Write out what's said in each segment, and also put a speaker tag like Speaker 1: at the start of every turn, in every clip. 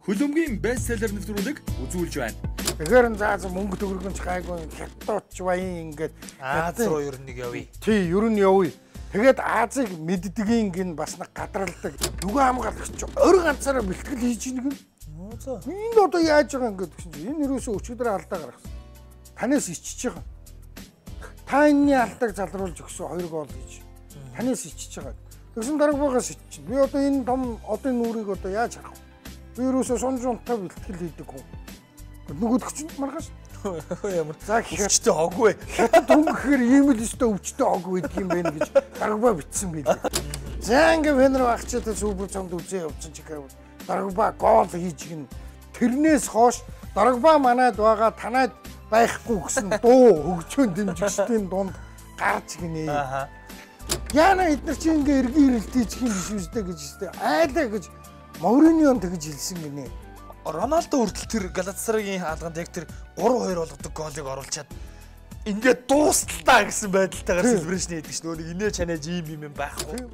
Speaker 1: Хөлөмгийн бестселлер нэвтрүүлэг үзүүлж байна.
Speaker 2: Тэгэхээр заа мөнгө төгрөгөнч гайгүй хятадч баян ингээд
Speaker 3: Аз руу ер нь нэг явъя.
Speaker 2: Тий, ер нь явъя. Тэгээд Азийг мэддгийн гин бас нэг гадралдаг. Нөгөө хамгаалагч өр ганцаараа бэлтгэл хийж ийнэг. Энэ одоо яаж байгаа ингээд гэсэн чинь энэ юусоо өчигдөр алдаа гаргасан. Танаас ичиж байгаа. Та энэний алдааг залруулж өгсөн 2 гол хийж. Танаас ичиж байгаа. Тэгсэн дараг байгаас ичиж. Би одоо энэ том одын нүрийг одоо яаж харах вэ? Би юусоо сонжонтой бэлтгэл хийдэг хүн. Нөгөөдөх чинь маргааш.
Speaker 3: Ямар за өвчтэй оггүй.
Speaker 2: Хятад өнгөхээр ийм л өстой өвчтэй ог байдаг юм байна гэж дарагбаа битсэн байлээ. За ингээ фенер багчтай супер цомд үзээ явуулсан ч гэвэл дарагбаа гол хийж гин. Тэрнээс хойш дарагбаа манайд байгаа танайд байхгүй гэсэн дуу хөгжөөн дэмжигчдийн дунд гарч гинэ. Яна эдгээр чи ингээ эргэн ирэлтийж хин биш үстэй гэж өстэй. Айлаа гэж Мориньон тэгж хэлсэн гинэ.
Speaker 3: Роналдо хүртэл тэр Галатасарайгийн хаалганд яг тэр 3-2 болгодог голыг оруулчаад ингээд дуусталтаа гэсэн байдалтайгаар селебрэшн хийдэг ш. Нөгөө нэг инээ чанаж ийм юм байхгүй.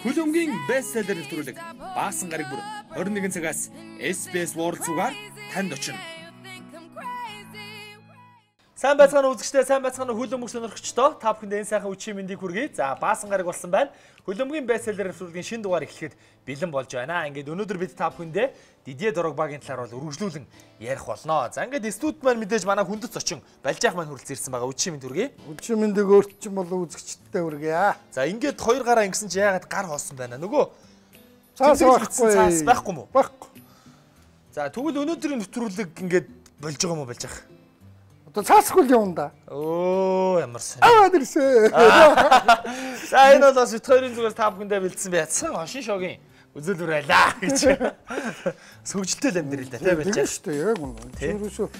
Speaker 1: Хөлөмгийн бестселлер нэвтрүүлэг Баасан гараг бүр 21 цагаас SBS World Сугаар танд очино.
Speaker 3: Сайн байцгаана үзэгчдээ, сайн байцгаана хөлөмөг сонирхчдоо. Та бүхэнд энэ сайхан үчи мэндийг хүргэе. За, Баасан гараг болсон байна. Хөлөмгийн бестселлер нэвтрүүлгийн шинэ дугаар эхлэхэд бэлэн болж байна. Ингээд өнөөдөр бид та бүхэндээ Дидье Дрогбагийн талаар бол үргэлжлүүлэн ярих болно. За, ингээд студид маань мэдээж манай хүндэт зочин Балжаах маань хүрэлцэн ирсэн байгаа. Үчи мэнд хүргэе.
Speaker 2: Үчи мэндийг өөрт чинь болоо үзэгчдтэй хүргэе.
Speaker 3: За, ингээд 2 гараа ингэсэн чи яагаад гар хоосон байна? Нөгөө
Speaker 2: цаас
Speaker 3: байхгүй мó?
Speaker 2: Байхгүй.
Speaker 3: За, тэгвэл өнөөдрийн нэвтрүүлэг ингээд болж байгаа юм уу Балжаах?
Speaker 2: Цаасгүй юм да.
Speaker 3: Оо ямар сайн.
Speaker 2: Дэрсэ.
Speaker 3: За энэ бол бас бит хоёрын зүгээс та бүхэндээ бэлдсэн байцсан хошин шогийн үзүүлбэр байлаа гэж. Сөгжөлтэй л амьдрал та байж байгаа
Speaker 2: шүү дээ. Яг үнэ. Юусоо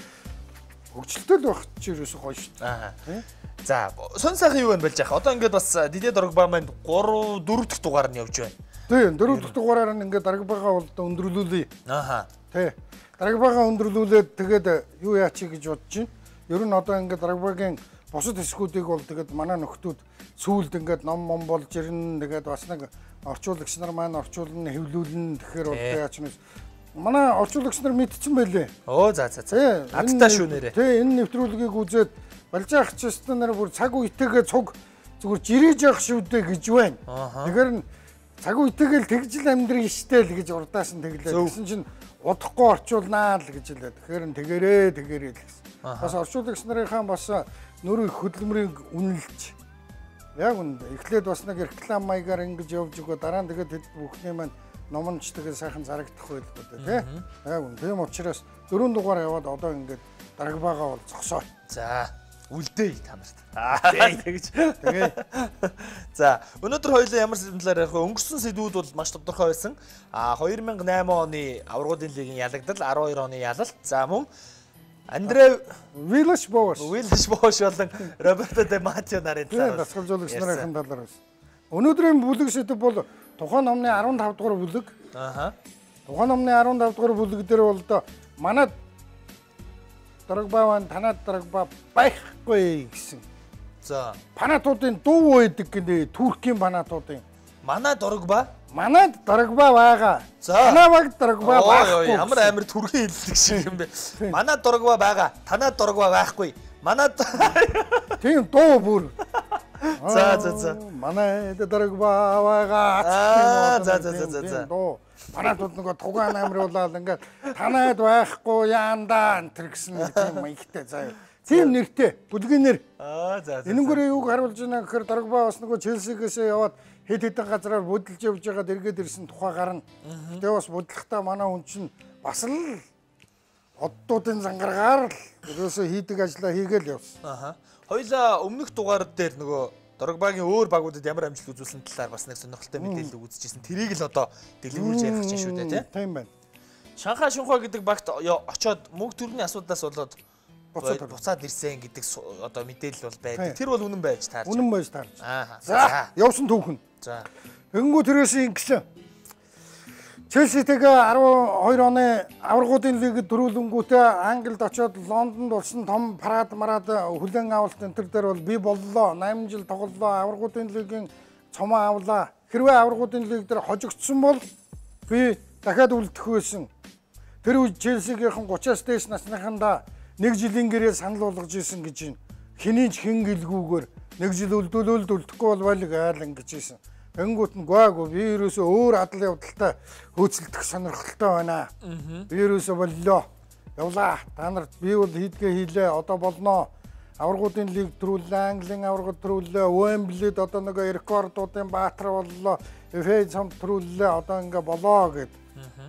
Speaker 2: хөгжилтэй л байх чи юусоо гоё шүү дээ.
Speaker 3: За сон сайхан юу вэ болж байгаа. Одоо ингээд бас Дидье Дрогба маань 3 4 дахь дугаар нь явж байна.
Speaker 2: Тийм 4 дахь дугаараар нь ингээд Дрогбагаа бол өндөрлүүлье. Тий. Дрогбагаа өндөрлүүлээд тэгээд юу яач гэж бодож байна. Ер нь одоо ингээд Дрогбагийн бусад хэсгүүдийг бол тэгээд манай нөхдүүд сүүлд ингээд ном болж ирнэ. Тэгээд бас нэг орчуулагч нар маань орчуулна, хэвлүүлнэ. Тэгэхээр бол яач нэс манай орчуулагч нар мэдсэн байлээ.
Speaker 3: Оо за. Адтай шүү нэрээ.
Speaker 2: Тий энэ нэвтрүүлгийг үзээд Балжаах чистэн нар бүр цаг үетэйгээ цуг зүгээр жирэж явах шүү дээ гэж байна. Тэгэхээр цаг үетэйгээл тэгжил амьдрын штэ л гэж урдаас нь тэглээ. Тэгсэн чинь удахгүй орчуулнаа л гэж хэлээ. Тэгэхээр тэгээрээ л гэсэн. Бас орчуулагч нарын бас нөр их хөдөлмөрийг үнэлж яг үнд эхлээд бас нэг реклам маягаар ингэж явж өгөө дараа нь тэгээд бүхний маань номонч тэгээд сайхан зарагдах байлгүй дээ тий. Яг үнд тийм учраас 4 дугаар яваад одоо ингээд Дрогбагаа бол зогсоо.
Speaker 3: За үлдээе та нарт. Тэгэж. Тэгээ. За өнөөдөр хоёулаа ямар сэдвийн талаар ярих вэ? Өнгөрсөн сэдвүүд бол маш тодорхой байсан. 2008 оны аврагуудын лигийн ялагдал, 12 оны ялалт. За мөн Андре
Speaker 2: Виллаш Бош
Speaker 3: болон Роберто Де Матео нарын талаар
Speaker 2: дасгалжуулагч нарын талаар байсан. Өнөөдрийн бүлэг сэдв бол тухайн номны 15 дугаар бүлэг. Тухайн номны 15 дугаар бүлэг дээр бол одоо манай Дрогбаан танад Дрогба байхгүй гэсэн. За панатуудын дуу байдаг гинэ Туркийн панатуудын. Манай Дрогба байгаа. Танаа баг Дрогба байхгүй.
Speaker 3: Ямар амар түргэн хэллэг шиг юм бэ. Манай Дрогба байгаа. Танаа Дрогба байхгүй. Манай
Speaker 2: тийм дуу бүр.
Speaker 3: За.
Speaker 2: Манай Дрогба байгаа.
Speaker 3: За.
Speaker 2: Дуу. Панатууд нөгөө тугаан амруулаад ингээд танаад байхгүй яандаа энэ гэсэн тийм маягтай заяа. Тийм нэртэй бүлгийн нэр.
Speaker 3: За.
Speaker 2: Энэнгүүрээ юуг харуулж байна гэхээр Дрогба бас нөгөө Челсигээс яваад хэд хэдэн газараар бүдэлж явж байгаад эргээд ирсэн тухай гарна. Тэгээ бас бүдлэхтаа манай хүн чинь бас л оддуудын зангаргаар л ерөөсөө хийдэг ажлаа хийгээл явсан.
Speaker 3: Хоёлаа өмнөх дугаар дээр нөгөө Дрогбагийн өөр багуудад ямар амжилт үзүүлсэн талаар бас нэг сонирхолтой мэдээлэл үзчихсэн. Тэрийг л одоо дэлгэрүүлж ярих гэж шүү дээ,
Speaker 2: тийм байна.
Speaker 3: Шанхай Шунхай гэдэг багт очоод мөнгө төрний асуудлаас болоод буцаад ирсэн гэдэг одоо мэдээлэл бол байдаг. Тэр бол үнэн байж таарч.
Speaker 2: Үнэн байж таарч. За, явсан түүхэн.
Speaker 3: За.
Speaker 2: Тэнгүү тэрээс ингэсэн. Челситэйгээ 12 оны аваргуудын лигэд дөрүүлэнгүүтээ Англид очоод Лондонд болсон том парад хүлээн авалт энэ төр дээр бол би боллоо. 8 жил тоглолоо. Аваргуудын лигийн цомоо авлаа. Хэрвээ аваргуудын лиг дээр хожигдсон бол би дахиад үлдэх байсан. Тэр үед Челсигийнхэн 30-аас дээш насныхандаа 1 жилийн гэрээ санал болгож исэн гэж байна. Хэний ч хэн гэлгүүгээр 1 жил үлдүүлээд үлдэхгүй бол байлг айл ингэж исэн. Тэнгүүт нь гоогүй би ерөөсөө өөр адал явдалтай хөөцөлдөх сонирхолтой байна. Би ерөөсөө боллоо. Явлаа. Та нарт би бол хийдгээ хийлээ. Одоо болно. Аваргуудын лиг төрүүлээ, Английн аваргууд төрүүлээ, Уэмблид одоо нөгөө рекордуудын баатар боллоо. FA цомд төрүүлээ. Одоо ингээ болоо гэд.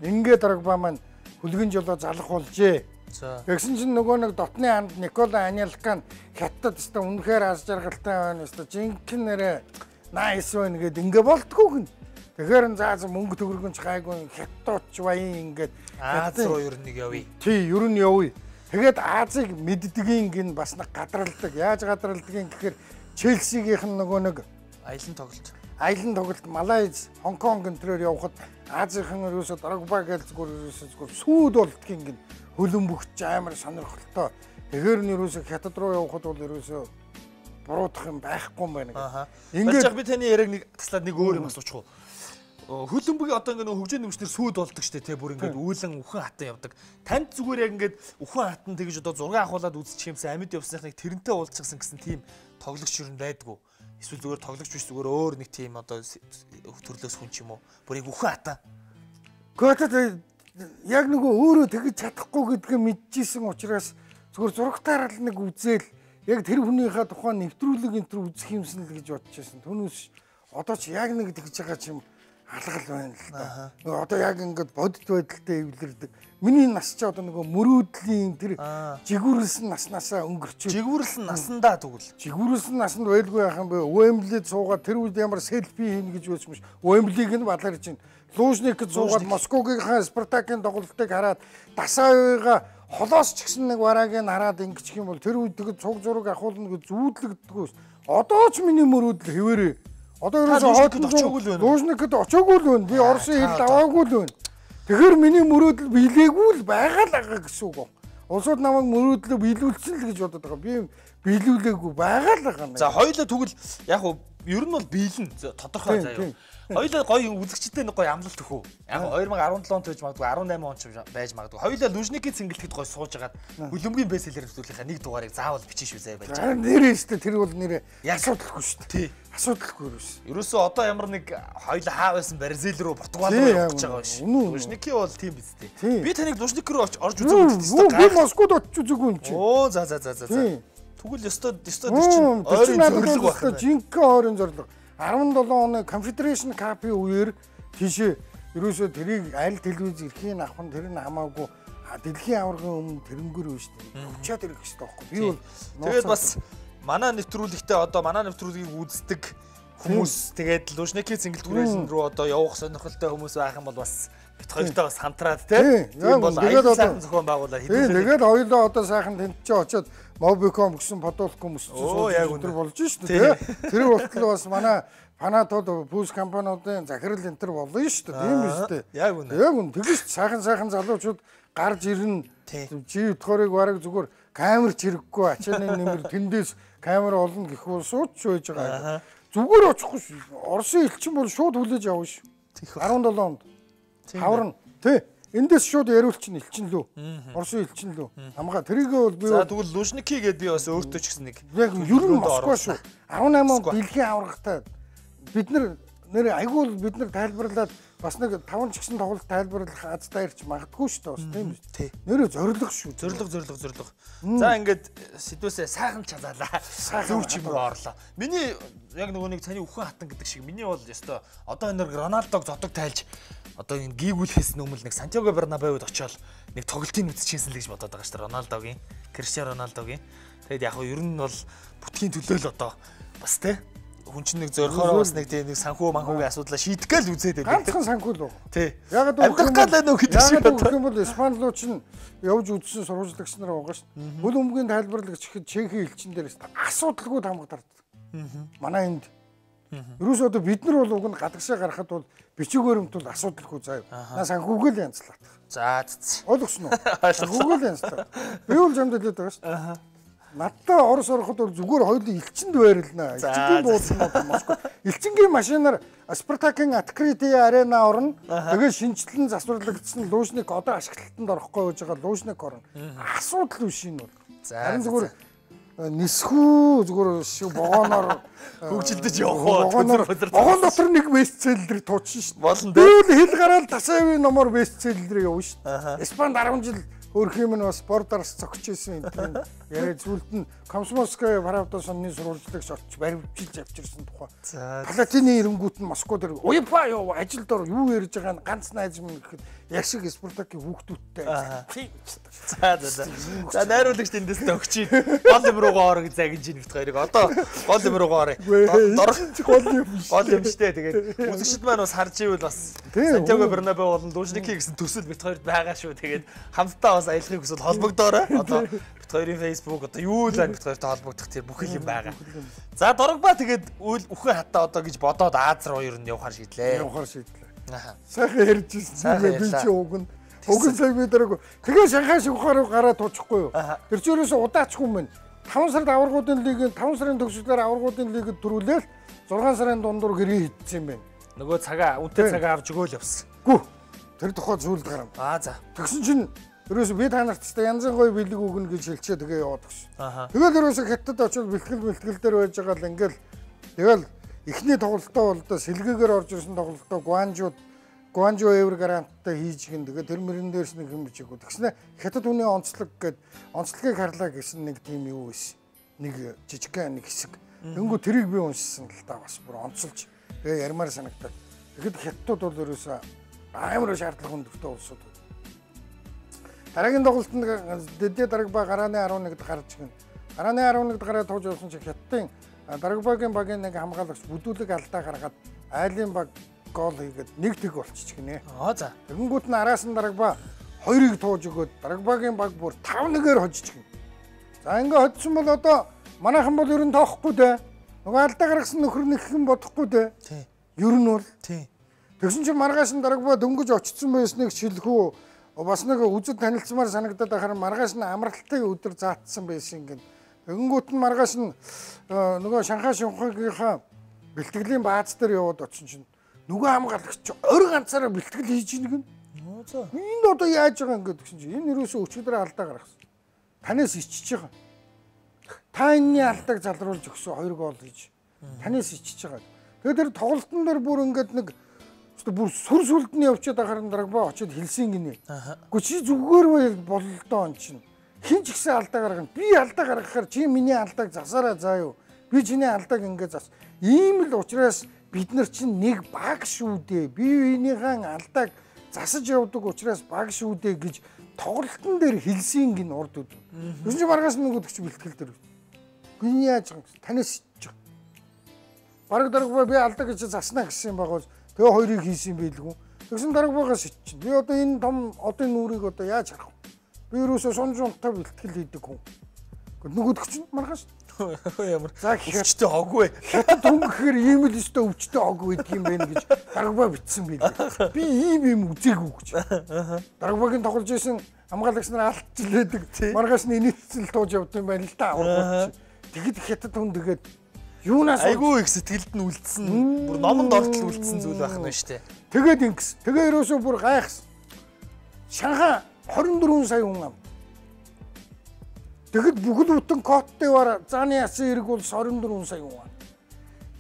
Speaker 2: Ингээ Дрогба маань хүлгэн жолоо залах болжээ. Тэгсэн чинь нөгөө нэг дотны анд Никола Анелкан хятад өстө үнэхээр аз жаргалтай байна өстө жинхэнэ нэрээ найс байна гэд ингээ болтгүй гэн. Тэгэхээр заа мөнгө төгрөгөнч гайгүй хятадч баян ингээд
Speaker 3: Аз руу ер нь явъя.
Speaker 2: Тий, ер нь явъя. Тэгээд Азийг мэддгийн гин бас нэг гадралдаг. Яаж гадралдгийг гэхээр Челсигийнх нь нөгөө нэг аялан тоглолт Малайз, Хонконг гэнтрээр явхад Азийнхан ерөөсө Дрогба гэж зүгээр сүйд болтгийн гин хөлөн бөхч амар сонирхолтой. Тэгэхээр нь ерөөсө хятад руу явхад бол ерөөсө буруудах юм байхгүй юм байна.
Speaker 3: Ингээд би таны яриаг нэг таслаад нэг өөр юм асуучих уу. Хөлбөмбөгийн одоо ингээд хөгжөөний нэмчнэр сүйд болдог штэ тий бүр ингээд үүлэн үхэн хатан явдаг. Танд зүгээр яг ингээд үхэн хатан тэгж одоо зураг авахуулаад үзчих юмсан амьд явсныхныг тэрнтэй уулзчихсан гэсэн тийм тоглогч юу байдгүй. Эсвэл зүгээр тоглогч биш зүгээр өөр нэг тийм одоо төрлөөс хүн ч юм уу. Бүр яг үхэн хатан.
Speaker 2: Гэхдээ яг нөгөө өөрөө тэгж чадахгүй гэдгээ мэдчихсэн учраас зүгээр зурагтаар л нэг үзэл яг тэр хүнийхээ тухайн нэвтрүүлэг энтер үзэх юмсан л гэж бодож байсан. Түүнээс одоо ч яг нэг тэгж байгаа ч юм алгал байна л да. Нөгөө одоо яг ингээд бодит байдалтай эвлэрдэг. Миний нас ч одоо нөгөө мөрөөдлийн тэр жигүүрлсэн наснасаа өнгөрчөө.
Speaker 3: Жигүүрлсэн насандаа тэгвэл.
Speaker 2: Жигүүрлсэн насанд байлгүй яхан бэ? Уэмблид суугаад тэр үед ямар селфи хийнэ гэж байсан юм. Уэмблиг нь баларж байна. Лужникд суугаад Москвагийнхаа Спартакийн тоглолтыг хараад Дасаавыга холоос ч гэсэн нэг бараагийн хараад ингэчих юм бол тэр үед тэгээд цуг зураг ахуулна гэж зүүдлэгддэггүй. Одоо ч миний мөрөөдөл хэвээрээ. Одоо ерөөсөө хоолтод очоогүй л байна. Лужникд очоогүй л байна. Би Оросын хил аваагүй л байна. Тэгэхээр миний мөрөөдөл биелээгүй л байгаа л байгаа гэсэн үг. Улсууд намайг мөрөөдлөө биелүүлсэн л гэж бодоод байгаа. Би биелүүлээгүй байгаа л байгаа.
Speaker 3: За хоёулаа тэгвэл яг уу ер нь бол биелэн тодорхой заяа. Хоёулаа гоё үзэгчтэй нэг гоё амлалт өгөө. Яг 2017 онд байж магадгүй 18 онд ч байж магадгүй. Хоёулаа Лужникийн цэнгэлтэд гоё сууж агаад хөлбөмбөгийн бестселлер нэвтрүүлгийнхаа нэг дугаарыг заавал бичих шүү заяа байж байгаа.
Speaker 2: Нэрээ шүү дээ. Тэр бол нэрээ асуудалгүй шүү дээ.
Speaker 3: Тий.
Speaker 2: Асуудалгүй юу.
Speaker 3: Ерөөсөө одоо ямар нэг хоёулаа хаа байсан Бразил руу Португал руу явах гэж байгаа биш. Лужники бол тийм биз дээ. Би таныг Лужник руу орж үзэх үү?
Speaker 2: Би Москвад очиж үзээгүй юм чи.
Speaker 3: Оо за. Тэгвэл ёстой тэр чинь ойрын зөвлөг байна.
Speaker 2: Жинхэнэ ойрын зөвлөг. 17 оны Confederation Cup-ийн үеэр тийшээ ерөөсөө тэрийг аль телевиз эрхийн авах нь тэр нь хамаагүй дэлхийн аваргын өмнө тэрнгэр биш дээ. Өчөөд ирэх хэрэгтэй байхгүй. Би бол
Speaker 3: тэгээд бас манай нэвтрүүлэгтээ одоо манай нэвтрүүлгийг үздэг хүмүүс тэгээд Лужникийн цэнгэлтгүүрээс рүү одоо явах сонирхолтой хүмүүс байх юм бол бас бит хоёртой бас хамтраад тийм бол аян сайхан зохион байгуулаад
Speaker 2: хэдүүлээ. Тэгээд хоёулаа одоо сайхан тэнд ч очиод Mobicom гэсэн Подолком өссөн өндөр болж шүү дээ. Тэр болтол бас манай фанатууд пүүс компаниудын захирал энтер болно шүү дээ. Тийм биз дээ.
Speaker 3: Яг үнэ.
Speaker 2: Яг үнэ. Тэгэж сайхан залуучууд гарч ирнэ. Чи өдгөрийг бараг зүгээр камерч хэрэггүй ачааны нэмэр тэндээс камер олно гэх бол шууд ч байж байгаа. Зүгээр очихгүй шүү. Оросын элчин бол шууд хүлээж авна шүү. 17 онд. Хаврна. Тий. Эндээс шууд яриулчин элчин лөө. Оросын элчин лөө. Хамгаа тэрийгээ бол би
Speaker 3: за тэгвэл Лужники гэдээ би бас өөртөө ч гэсэн нэг
Speaker 2: яг ер нь Москва шүү. 18 онд дэлхийн аваргатай бид нэр айгүй бид нар тайлбарлаад бас нэг 5 ч гэсэн тоглолт тайлбарлах азтай ирч магадгүй шүү дээ бас тийм үү. Нэрээ зориг шүү.
Speaker 3: Зориг. За ингээд сэдвээсээ сайхан чазаалаа. Зөв ч юм уу орлоо. Миний яг нөгөө нэг цааны үхэн хатан гэдэг шиг миний бол ёстой одоо энэ Роналдог зодог тайлж одоо энэ гийгүүлэхээс өмнө нэг Сантьяго Бернабеуд очиод нэг тоглолтын үзчихсэн л гэж бодоод байгаа шүү дээ Роналдогийн, Криштиано Роналдогийн. Тэгэд яг нь ер нь бол бүтгийн төлөө л одоо бас те хүн чинь нэг зөрхөөрөө бас нэг тийм нэг санхүү манхүүгийн асуудлаа шийдэх гээл үзээд байдаг.
Speaker 2: Ганцхан санхүү л уу?
Speaker 3: Тий.
Speaker 2: Яг бол Испанилууд чинь явж үзсэн сурвалжлагч нар байгаа шүү дээ. Хөл өмгийн тайлбарлагч ихэд Чехийн элчин дээрээс асуудалгүй тамга тардсан. Манай энд Ерөөсөө одоо бид нар бол уг нь гадагшаа гарахад бол бичигөөрөмт бол асуудалгүй заяа. Наа санхүүгээ л янзлаад.
Speaker 3: За
Speaker 2: ойлгосон уу? Санхүүгээ л янзлаад. Би бол жамд хэлээд байгаа шүү дээ. Надтай Орос ороход бол зүгээр хоёулаа элчинд байрлнаа. Элчингийн буулгад Москва. Элчингийн машинаар Спартакийн открытие арена орно. Тэгээд шинжлэн засварлагдсан Лужник одоо ашиглалтанд орохгүй байж байгаа Лужник орно. Асуудал биш энэ бол. Харин зүгээр нисхүү зүгээр богоноор
Speaker 3: хөгжилдөж явах уу?
Speaker 2: Богон дотор нэг бестселлер туучин шүү дээ.
Speaker 3: Болно
Speaker 2: дээ. Би бол хэл гараал Тасаавын номоор бестселлер явна шүү дээ. Испанд 10 жил хөрх юм нь бас бордоос цогч исэн юм. Яриа зүйлд нь Комсомольская правда сонны сурвалжлагч очиж баримжилж авчирсан тухай. Палатины эренгүүт нь Москва дээр уяпа юу ажилд ор юу ярьж байгаа нь ганц найз минь гэхэд яг шиг Спартакийн хүүхдүүдтэй.
Speaker 3: За найруулагч эндээс төгчий. Гол юм руугаа орох загинж ийн бит хоёрыг. Одоо гол юм руугаа орё. Гол юм штэ тэгээд үзэгчд маань бас харж ивэл бас Сантьяго Бернабеу болон Лужники гэсэн төсөл бит хоёрт байгаа шүү. Тэгээд хамтдаа бас аялахыг хүсвэл холбогдоорой. Одоо бит хоёрын Facebook одоо юу л бит хоёртой холбогдох тийм бүх юм байгаа. За Дорогба тэгээд үхэн хатаа одоо гэж бодоод Аз руу ер нь явахаар шийдлээ. Сайхан ярьж ирсэн. Би чи уг нь сайн мэдэрэг. Тэгээ Шанхай шивхаар гараа туучихгүй юу? Тэр ч ерөөсө удаачгүй мэн. 5 сард аваргуудын лигийн 5 сарын төгсгөлөөр аваргуудын лигд төрүүлээл 6 сарын дундуур гэрээ хийдсэн юм байна. Нөгөө цагаа үнэтэй цагаа авч өгөөл явсан.
Speaker 2: Гүү. Тэр тухай зүйлд гарам.
Speaker 3: За.
Speaker 2: Тэгсэн чинь ерөөсө би та нарт ч янзын гоё бэлэг өгнө гэж хэлчээ тэгээ яваад багш. Тэгэл ерөөсө хятад очил бэлтгэл дээр байж байгаа л ингээл тэгэл эхний тоглолтоо бол одоо сэлгээгээр орж ирсэн тоглолтоо Гуанжу Эвергранттай хийж гин тэгээ тэр мөрөн дээрс нэг юм бичээгүй. Тэгснэ хятад хүний онцлог гээд онцлогийг харлаа гэсэн нэг тийм юу байсан. Нэг жижигхэн нэг хэсэг. Тэнгүү тэрийг би уншсан л та бас бүр онцолж тэгээ ярмаар санагдаад. Тэгэхэд хятадууд бол ерөөсө амар шаардлага өндөртэй улсууд. Дараагийн тоглолтод Дэдэ Дарагба гарааны 11-д гарч гин. Гарааны 11-д гараа тууж явсан чинь хятадын Дарагбагийн багийн нэг хамгаалагч бүдүүлэг алдаа гаргаад айлын баг гол хийгээд нэг тэг болчих гинэ.
Speaker 3: За.
Speaker 2: Тэгэнгүүт нь араас нь Дарагба 2-ыг тууж өгөөд Дарагбагийн баг бүр 5-1-ээр хожиж гин. За ингээ хоцсон бол одоо манайхан бол ер нь тоохгүй дээ. Нөгөө алдаа гаргасан нөхөр нэг хэн бодохгүй дээ.
Speaker 3: Тий.
Speaker 2: Ер нь бол.
Speaker 3: Тий.
Speaker 2: Тэгсэн чинь маргааш нь Дарагба дөнгөж очсон байсныг шилхүү бас нэг үзэд танилцмаар санагдаад байхаар маргааш нь амралтын өдөр заатсан байсан гин. Тэгэнгүүт нь маргааш нь нөгөө Шанхай шивхагийнхаа бэлтгэлийн бааз дээр яваад очсон чинь нөгөө хамгаалагч орой ганцаараа бэлтгэл хийж ийн гин. Энэ одоо яаж байгаа юм гэсэн чинь энэ юусоо өчигдөр алдаа гаргасан. Танаас ичиж байгаа. Та энэний алдааг залруулж өгсөн 2 гол хийж. Танаас ичиж байгаа. Тэгээд тэр тоглолтын дээр бүр ингээд нэг бүр сүр сүлдний явчихад байхаар Дарагба очиод хэлсэн гинэ. Гэхдээ чи зүгээр бололдоо он чинь. Хин ч ихсэн алдаа гаргана. Би алдаа гаргахаар чи миний алдааг засаараа заа юу. Би чиний алдааг ингээд зас. Ийм л учраас бид нар чинь нэг баг шүү дээ. Би биенийхэн алдааг засаж явдаг учраас баг шүү дээ гэж тоглолтын дээр хэлсэн гин урд үд. Тэгсэн чинь маргаас нөгөө төгч бэлтгэл дээр. Гүний яаж танаас ичж. Бараг Дарагба би алдаа гэж заснаа гэсэн юм байгаа. Тэгээ 2-ыг хийсэн байлгүй. Тэгсэн Дарагбагаас иччинь. Би одоо энэ том одын нүрийг одоо яаж харах вэ? Би ерөөсөө сонжонтой бэлтгэл хийдэг хүн. Нөгөөдөг чинь маргааш.
Speaker 3: Ямар. За өвчтэй хоггүй.
Speaker 2: Хятад өнгөхээр ийм л өстой өвчтэй хог байдаг юм байна гэж Дарагба битсэн байлээ. Би ийм үзээгүй гэж. Дарагбагийн тоглож исэн хамгаалагч нар алдчихлээдэг. Маргааш нь инээдсэн л тууж явд юм байна л да. Тэгэд хятад хүн тэгээд юунаас
Speaker 3: айгүй их сэтгэлд нь үлдсэн. Бүр номонд ортол үлдсэн зүйл байх нь шүү дээ.
Speaker 2: Тэгээд ингэс. Тэгээ ерөөсөө бүр гайхсан. Шанхай 24 сая хүн ам. Тэгэд бүгд бүтэн коттой бар зааны ясан хэрэг бол 24 сая хүн ам.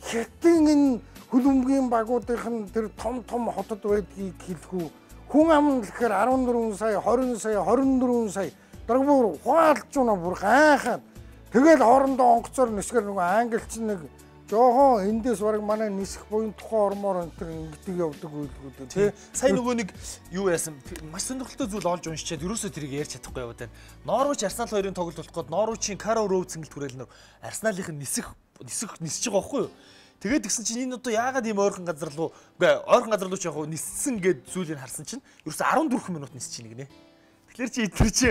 Speaker 2: Хятадын энэ хөлбөмбөгийн багуудын тэр том хотод байдгийг хэлэхүү. Хүн ам гэхээр 14 сая, 20 сая, 24 сая. Дарагбар хуалж байна бүр гайхаад. Тэгэл хоорондоо онгоцоор нисгэр нөгөө англич нэг жоохон эндээс бараг манай нисэх буян тухайн ормоор өнтер ингэдэг явдаг үйлгүүд тий.
Speaker 3: Сайн нөгөө нэг юу яасан маш сонирхолтой зүйл олж уншичаад ерөөсөө тэрийг ярьж чадахгүй яваад байна. Норвич Арсенал хоёрын тоглолт болох гээд Норвичийн Каро Роуд цэнгэлт хүрээлнэр Арсеналын нисэж байгаа байхгүй юу? Тэгээд тэгсэн чинь энэ одоо яагаад ийм ойрхон газар руу ойрхон газар руу ч яг ниссэн гэд зүйлийг харсан чинь ерөөсөө 14 минут нисэж ийн гинэ. Тэгэхээр чи тэр чи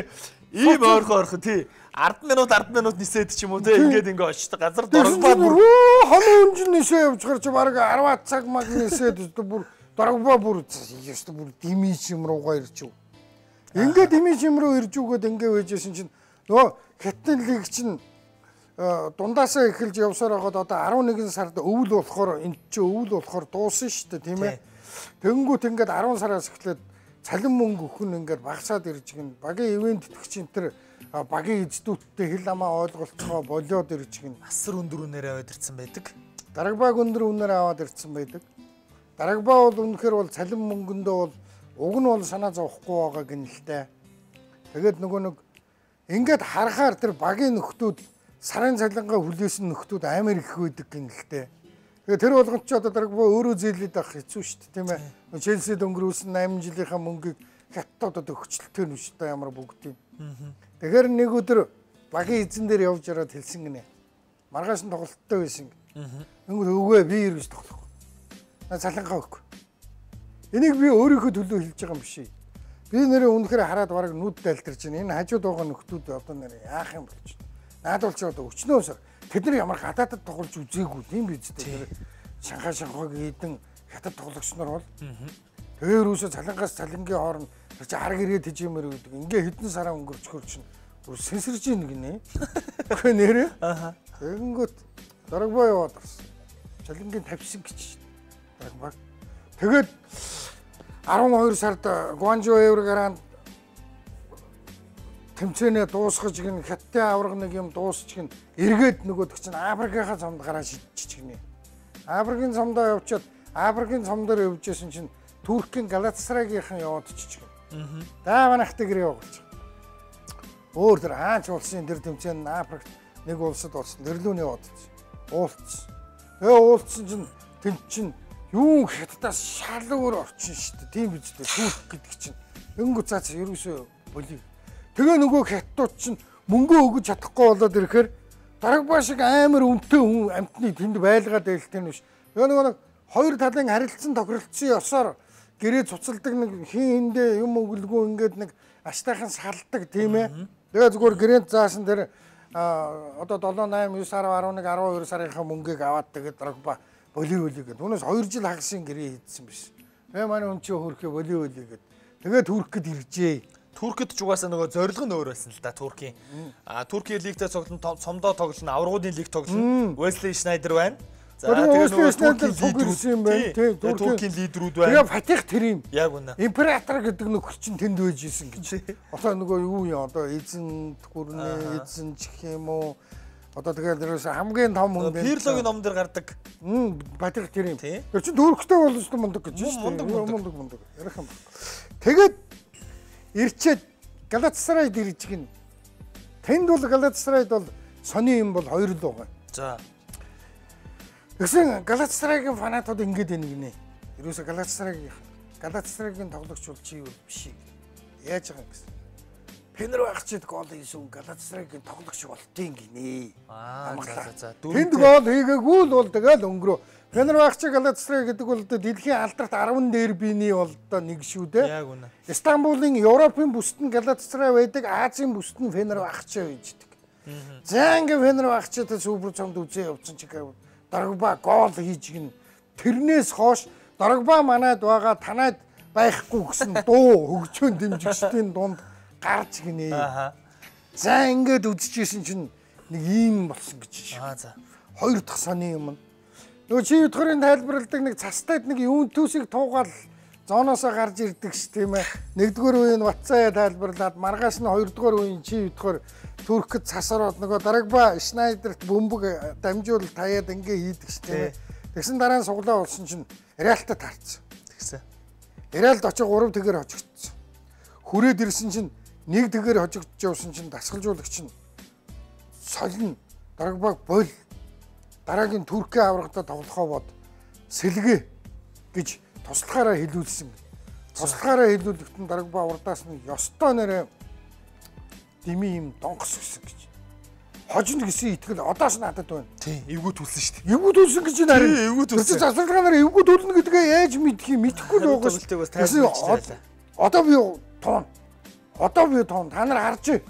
Speaker 3: Ийм ойрхон тий. 10 минут нисээд ч юм уу те ингээд ингээ очтой газар дорогбаа бүр
Speaker 2: хоноо өнжин нисээ явж гарч бараг 10 цаг маг нисээд бүр дорогбаа бүр ёстой бүр димиж юм руугаа ирж. Ингээд димиж юм руу ирж өгөөд ингээ вэжсэн чинь нөгөө хятадын лиг чинь дундаасаа эхэлж явсаар байгаад одоо 11 сард өвөл болохоор энд чи өвөл болохоор дууссан шүү дээ тийм ээ. Тэнгүүт ингээд 10 сараас эхлээд цалин мөнгө өхөн ингээд багасаад ирж гин багийн ивент итгэгч энэ төр багийн эздүүдтэй хэл амаа ойлголцоо болоод ирж гин
Speaker 3: асар өндөр үнээр аваад ирсэн байдаг.
Speaker 2: Дарагбааг өндөр үнээр аваад ирсэн байдаг. Дарагбаа бол үнэхээр бол цалин мөнгөндөө бол уг нь бол санаа зовхгүй байгаа гинэлтэй. Тэгээд нөгөө нэг ингээд харахаар тэр багийн нөхдүүд сарын цалингаа хүлээсэн нөхдүүд амар их байдаг гинэлтэй. Тэгээд тэр болгонд ч одоо дарагбаа өөрөө зээлээд авах хэцүү шүү дээ тийм ээ. Челсид өнгөрүүлсэн 8 жилийнхаа мөнгийг хятад одоо өгчлөлтөө нь шүү дээ ямар бүгд юм. Тэгэхээр нэг өдөр багийн эзэн дээр явж ороод хэлсэн гинэ. Маргааш нь тоглолттой байсан. Өнгөр өвөө би ирж тоглох. Цалингаа өгөхгүй. Энийг би өөрийнхөө төлөө хэлж байгаа юм биш. Би нэрээ үнэхээр хараад бараг нүд дайлтарч байна. Энэ хажууд байгаа нөхдүүд одоо нэрээ яах юм болж байна. Наадуулч одоо өчнөөсөр тэд нар ямар гадаадд тоглож үзээгүй тийм биз дээ. Шанхаг хийдэн хятад тоглогч нар бол тэр юусоо цалингаас цалингийн хооронд чи хараг ирээд хижимэр үүдэг. Ингээ хэдэн сараа өнгөрчхөр чинь бүр сэнсэрж ийн гинэ. Гэхдээ нэрээ. Тэгэнгүүт дарагбаа яваад орсон. Цалингийн тавьсан гэж. Дарагбаа. Тэгээд 12 сард Гуанчжоу Эврогранд тэмцээнээ дуусгаж гин хятадын авраг нэг юм дуусч гин эргээд нөгөөдөг чинь Африкийнхаа цомд гараа шидчих гинэ. Африкийн цомдоо явчаад Африкийн цомдоор явжсэн чинь Туркийн Галатасарайгийнхан яваад чиж гин. Дааванахтай гэр явуулж. Өөр тэр хаач улсын тэр тэмцээн Африкт нэг улсад болсон. Тэрлүүний яваад. Уулцсан. Тэгээ уулцсан чинь тэн чинь юу хятадаас шал өөр орчин шүү дээ. Тийм биз дээ. Турк гэдэг чинь. Өнгө цаац ерөөсөө болив. Тэгээ нөгөө хятадууд чинь мөнгө өгөж чадахгүй болоод ирэхээр дарагбаа шиг амар үнэтэй хүн амтны тэнд байлгаад байлтай нь биш. Нөгөө нэг хоёр талын харилцсан тохиролцсон ёсоор гэрээ цуцалдаг нэг хиндээ юм өглгөө ингээд нэг аштайхан салдаг тийм ээ. Тэгээ зүгээр гэрээнд заасан тэр одоо 7 8 9 10 11 12 сарынхаа мөнгийг аваад тэгээд дарагбаа болио гэдэг. Түүнээс 2 жил хагсын гэрээ хийдсэн биш. Тэгээ манай хүн чи хөрхөө болио гэдэг. Тэгээд Туркэд иржээ.
Speaker 3: Туркэд ч угаасаа нөгөө зорилго нь өөр байсан л да Туркийн. Туркийн лигтээ цогцолн цомдоо тоглоно, аврагуудын лиг тоглоно. Wesley Sneijder байна. За тэгээд нөгөө Туркийн лидерүүд байна.
Speaker 2: Тэгээ Фатих Терим.
Speaker 3: Яг үнэ.
Speaker 2: Император гэдэг нөхөр чинь тэнд байж исэн гэж. Одоо нөгөө юу юм одоо эзэн гүрнэ, эзэн чих юм уу? Одоо тэгээд дээрээс хамгийн том хүн байна.
Speaker 3: Пирлогийн ном дээр гардаг.
Speaker 2: Фатих Терим. Тэр чинь Турктэй бол ч мундаг гэж шүү дээ. Мундаг. Ярих юм. Тэгээд ирчээд Галатасарайд ирж гин. Тэнд бол Галатасарайд бол сони юм бол хоёр л байгаа.
Speaker 3: За.
Speaker 2: Гэсэн Галатасарайгийн фанатууд ингэж байна гинэ. Ерөөсө Галатасарайгийн тоглогч бол чи юу биш. Яаж байгаа юм гэсэн. Фенербахчед гол хийсэн Галатасарайгийн тоглогч болтын гинэ.
Speaker 3: За.
Speaker 2: Тэнд гол хийгээгүй л бол тэгэл өнгөрөө. Фенербахче Галатасарай гэдэг бол дэлхийн алдарт 10 дербиний бол одоо нэг шүү дээ.
Speaker 3: Яг үнэ.
Speaker 2: Стамбулын Европын бүсд нь Галатасарай байдаг, Азийн бүсд нь Фенербахче байждаг. За ингээ Фенербахчетэй супер цомд үзээ явуулсан чи дарагбаа гол хийж гин. Тэрнээс хойш дарагбаа манайд байгаа танайд байхгүй гэсэн дуу хөгжөөн дэмжигчдийн дунд гарч гинэ. За ингээд үзчихсэн чинь нэг ийм болсон гэж.
Speaker 3: За.
Speaker 2: Хоёр дахь сони юм. Нөгөө чи өдгөрийн тайлбарладаг нэг цастайд нэг юун төсийг туугаал зооноосоо гарч ирдэг ш тийм ээ. Нэгдүгээр үеийн Ватцаа тайлбарлаад маргааш нь хоёрдугаар үеийн чи өдгөр Туркэд цас ороод нөгөө дарагбаа Шнайдерт бөмбөг дамжуул таяад ингээ хийдэг ш тийм ээ. Тэгсэн дараа нь суглаа болсон чинь Реалтад таарсан.
Speaker 3: Тэгсэн.
Speaker 2: Реалд очиж 3 тэгээр хожигдсон. Хүрээд ирсэн чинь 1 тэгээр хожигдож явсан чинь дасгалжуулагч нь солино дарагбааг бол дараагийн Туркийн аврагтаа тоглохоо бод сэлгээ гэж туслахаараа хэлүүлсэн. Туслахаараа хэлүүлэхэд дарагбаа урдаас нь ёстой нэрэ дими юм донгос өгсөн гэж. Хожино гэсэн итгэл одоос надад байна.
Speaker 3: Тий, эвгүй төлсөн шүү дээ.
Speaker 2: Эвгүй төлсөн гэж нэр.
Speaker 3: Эвгүй төлсөн.
Speaker 2: Засварлагаараа эвгүй төлнө гэдгээ яаж мэдэх юм мэдэхгүй л байгаа шүү. Одоо би туун. Одоо би туун. Та нар харж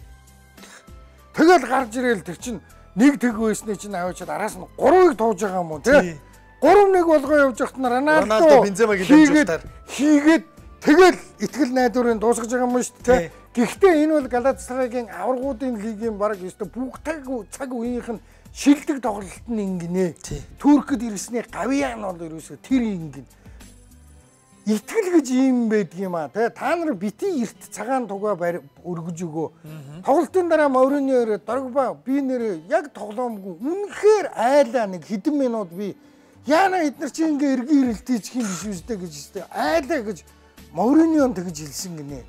Speaker 2: Тэгэл гарч ирээл тэр чинь нэг тэг байсны чинь аваачаад араас нь 3-ыг тууж байгаа юм уу тий? 3-1 болгоо явж байхад нь Роналдо Бенземагийн хийгээд тэгэл итгэл найдварын дуусгаж байгаа юм шүү дээ. Гэхдээ энэ бол Галатасарайгийн аваргуудын лигийн баг ёстой бүх цаг үеийнх нь шилдэг тоглолт нь ингэнэ. Туркэд ирсний гавьяан бол ерөөсөө тэр ингэнэ. Итгэл гэж юм байдаг юм аа. Та нар бити эрт цагаан тугаа өргөж өгөө. Тоглолтын дараа Мориньо Дрогба би нэр яг тоглоомгүй. Үнэхээр айлаа нэг хэдэн минут би яана эдгээр чи ингээ эргэн ирэлтийж хин биш үстэй гэж өстэй. Айлаа гэж Мориньо тэгж хэлсэн гинэ.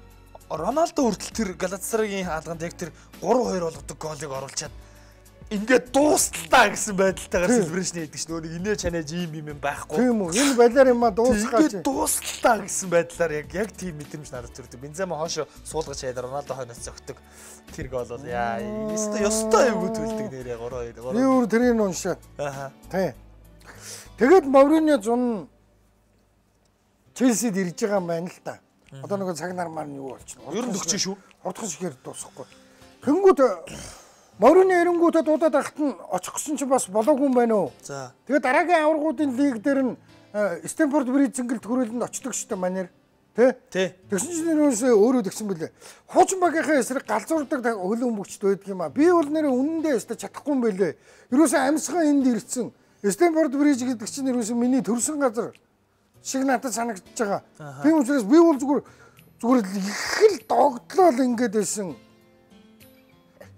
Speaker 3: Роналдо хүртэл тэр Галатасарайгийн хаалганд яг тэр 3-2 болгодог голыг оруулчаад ингээд дуусталтаа гэсэн байдалтайгаар селебрэшн хийдэг ш. Нөгөө инээ чанаж юм байхгүй.
Speaker 2: Тийм үү. Энэ балиар юм а дуусгаач.
Speaker 3: Ингээд дуусталтаа гэсэн байдлаар яг тийм мэдрэмж надад төрдөг. Бензема хоошо суулгаж хаяад Роналдо хойноос зөгтөг. Тэр гол бол яа ёстой юм төлдөг нэрээ 3-2.
Speaker 2: Би өөр тэрийг уншаад.
Speaker 3: Аха.
Speaker 2: Тий. Тэгээд Мориньо зун Челсид ирж байгаа юм байна л та. Одоо нөгөө цаг нар маань юу болчихно.
Speaker 3: Ер нь төгчөө шүү.
Speaker 2: Хурдхан шигээр дуусахгүй. Тэнгүүд Мориньо эренгүүтээ дуудаад ахт нь очих гэсэн чинь бас болоогүй юм байна уу?
Speaker 3: За.
Speaker 2: Тэгээд дараагийн аваргуудын лиг дээр нь Стэнфорд Бридж зингэлт хүрээлэнд очдог шүү дээ манер. Тэ? Тэгсэн чинь нэрээс өөрөө тэгсэн бэлээ. Хуучин багийнхаа эсрэг галзуурдаг хөлөө өмгчд байдаг юм а. Би бол нэрээ үнэндээ өстө чадахгүй юм бэлээ. Ерөөсөө амьсгаа энд ирсэн. Стэнфорд Бридж гэдэг чинь ерөөсөө миний төрсэн газар шиг надад санагдаж байгаа. Тийм учраас би бол зүгээр их л догтлол ингэж байсан.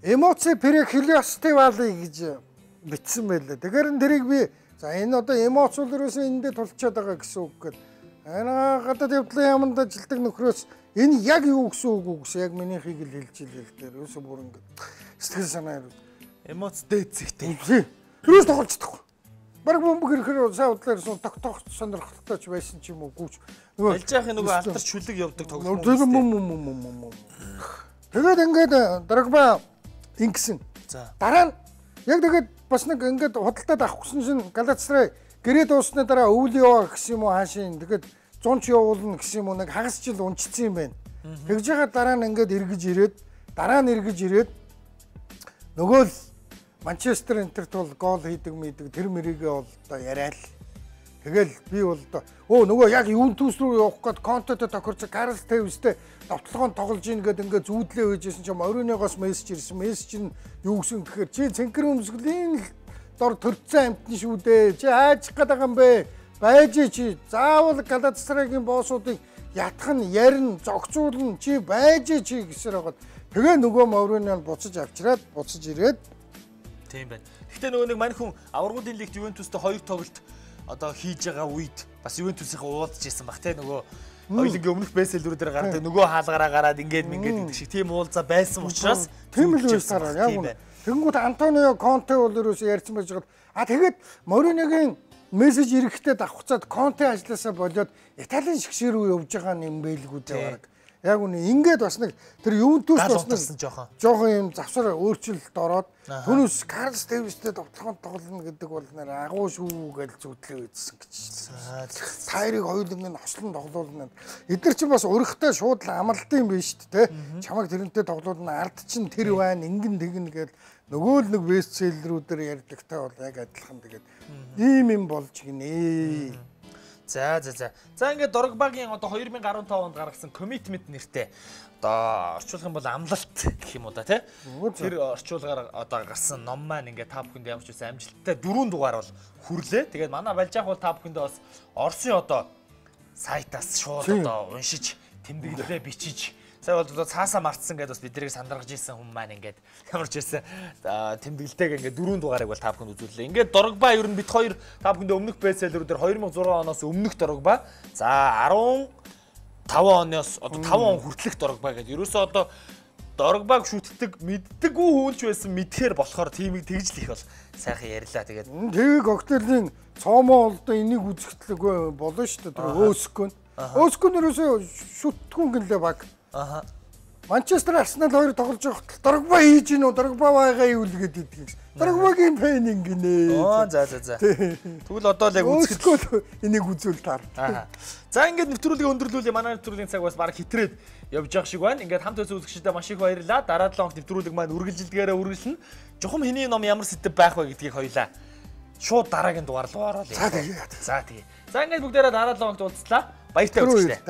Speaker 2: Эмоци перехилиостивали гэж бичсэн байлаа. Тэгэхээр тэрийг би за энэ одоо эмоц бол ерөөсөө эндээ тулчаад байгаа гэсэн үг гээд. Энэ гадаад явдлын яманд ажилдаг нөхрөөс энэ яг юу гэсэн үг үү гэсэн яг минийхийг л хэлж илээ л дээ. Ерөөсөө бүр ингэ сэтгэл санаа
Speaker 3: эмоц дээцэгтэй.
Speaker 2: Ерөөс тоглолцдохгүй. Бараг бөмбөг ирэхээр сайн удлаар ирсэн тогтоох сонирхолтой ч байсан ч юм уу гүйч.
Speaker 3: Нөгөө алж яахын нөгөө алтар шүлэг явдаг тоглоом.
Speaker 2: Тэгээд ингээд Дрогба ингэсэн.
Speaker 3: За.
Speaker 2: Дараа нь яг тэгээд бас нэг ингээд худалдаад авах гэсэн чинь Галатасарай гэрээ дуусны дараа өвлөө гэсэн юм уу хаашийн тэгээд 100 ч явуулна гэсэн юм уу нэг хагас жил унцсан юм байна. Тэгж байгаа дараа нь ингээд эргэж ирээд нөгөө л Манчестер Интерт бол гол хийдэг мэдэг тэр мэрийгээ бол одоо яриа л. Тэгэл би бол одоо нөгөө яг Ювентус руу явах гээд Контетэй тохирч Карлс Тевстэй давталгаанд тоглож ийн гэдэг ингээд зүүдлээ үйжсэн чинь Мориньогоос мессеж ирсэн. Мессеж нь юу гэсэн гэхээр чи цэнхэр өмсгөлийн дор төрцөн амтны шүү дээ. Чи хайж гээд байгаа юм бэ? Байж чи заавал Галатасарайгийн боссуудыг ятах нь ярина, зогцуулна чи байж чи гэсээр байгаад тэгээ нөгөө Мориньо буцаж авчираад буцаж ирээд
Speaker 3: тийм байна. Гэхдээ нөгөө нэг мань хүн аваргуудын лигт Ювентустэй 2 тоглолт одоо хийж байгаа үед бас Ювентусийнхаа уулзж ирсэн баг те нөгөө хоёулангийн өмнөх бэсэлрүүдээр гардаг нөгөө хаалгараа гараад ингээд гэдэг шиг тийм уулзаа байсан учраас
Speaker 2: тийм л байсан яг үнэ. Тэнгүүд Антонио Конте бол ерөөсөө ярьсан байж байгаа. Тэгээд Мориньогийн мессеж ирэхдээ давхцаад Конте ажилласаа болоод Италийн шгшэр рүү явж байгаа юм байлгүй дээ баг. Яг үнэ ингээд бас нэг тэр Ювентус бас нэг жоохон юм завсар өөрчлөлт ороод түүнээс Карлс Тевстэй тоглоход тоглоно гэдэг бол нэр агуу шүү гэж зүтлээ үйдсэн гэж. Тайрыг хоёуланг нь хослон тоглоулна. Эдгээр чинь бас өрхтэй шууд л амралтын биш шүү дээ. Чамайг тэрнтэй тоглоулна ард чинь тэр байна ингэн тэгнэ гэж нөгөө л нэг бестселлерүүдээр ярьдагтай бол яг адилхан тэгээд ийм юм болж гинэ.
Speaker 3: За ингээд Дрогбагийн одоо 2015 онд гаргасан commitment нэртэй одоо орчуулах юм бол амлалт гэх юм уу да тий. Тэр орчуулгаар одоо гарсан ном маань ингээд та бүхэнд явж байсан амжилттай 4 дугаар бол хүрлээ. Тэгээд манай Балжаах бол та бүхэндээ бас Оросын одоо сайтаас шууд одоо уншиж тэмдэглэлээ бичиж сая бол цаасаа мартсан гэдээ бас биднийг сандаргаж ирсэн хүмүүс маань ингээд ямар ч байсан тэмдэглэлтэйг ингээд 4 дугаарыг бол та бүхэнд үзүүллээ. Ингээд Дрогба ер нь бид хоёр та бүхэндээ өмнөх бестселлерүүдээр 2006 оноос өмнөх Дрогба за 15 оноос одоо 5 он хүртэлх Дрогба гэдэг. Ерөөсөө одоо Дрогбаг шүтдэг мэддэггүй хүн ч байсан мэдхээр болохоор тимийг тэгж л их бол сайхан ярьлаа. Тэгээд
Speaker 2: тэг коктейлийн цоомоо бол одоо энийг үзэхтлэг болно шүү дээ. Тэр Өөскөн ерөөсөө шүтдэггүй гэлээ баг. Манчестер Арсенал хоёр тоглож байхад Дрогба хийж гинөө Дрогба байгаа юу л гэдэг юм. Дрогмагийн фэн ингэнэ.
Speaker 3: За. Тэгвэл одоо л яг
Speaker 2: үзэхэд энийг үзүүл таар.
Speaker 3: За ингээд нэвтрүүлгээ өндөрлүүлээ. Манай нэвтрүүлгийн цаг бас баг хитрээд явж байгаа шиг байна. Ингээд хамт үзсэн үзэгчдээ маш их баярлалаа. Дараа 7 хоног нэвтрүүлэг маань үргэлжилдгээрээ үргэлжлэнэ. Жухам хэний ном ямар сэдв байх вэ гэдгийг хоёлаа шууд дараагийн дугаар руу оруулъя. За тэгээ. За ингээд бүгдээрээ дараа 7 хоногт уулзлаа. Баяртай үзэгчдээ.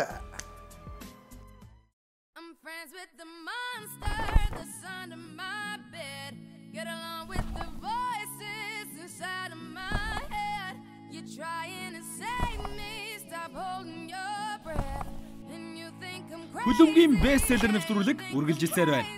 Speaker 4: I'm friends with the monster that's under my bed. Get along with the voices inside of my head. You're trying to save me, stop holding your breath. And you think I'm crazy.
Speaker 1: Хүлэмгийн бестселлер нэвтрүүлэг үргэлжилсээр байна.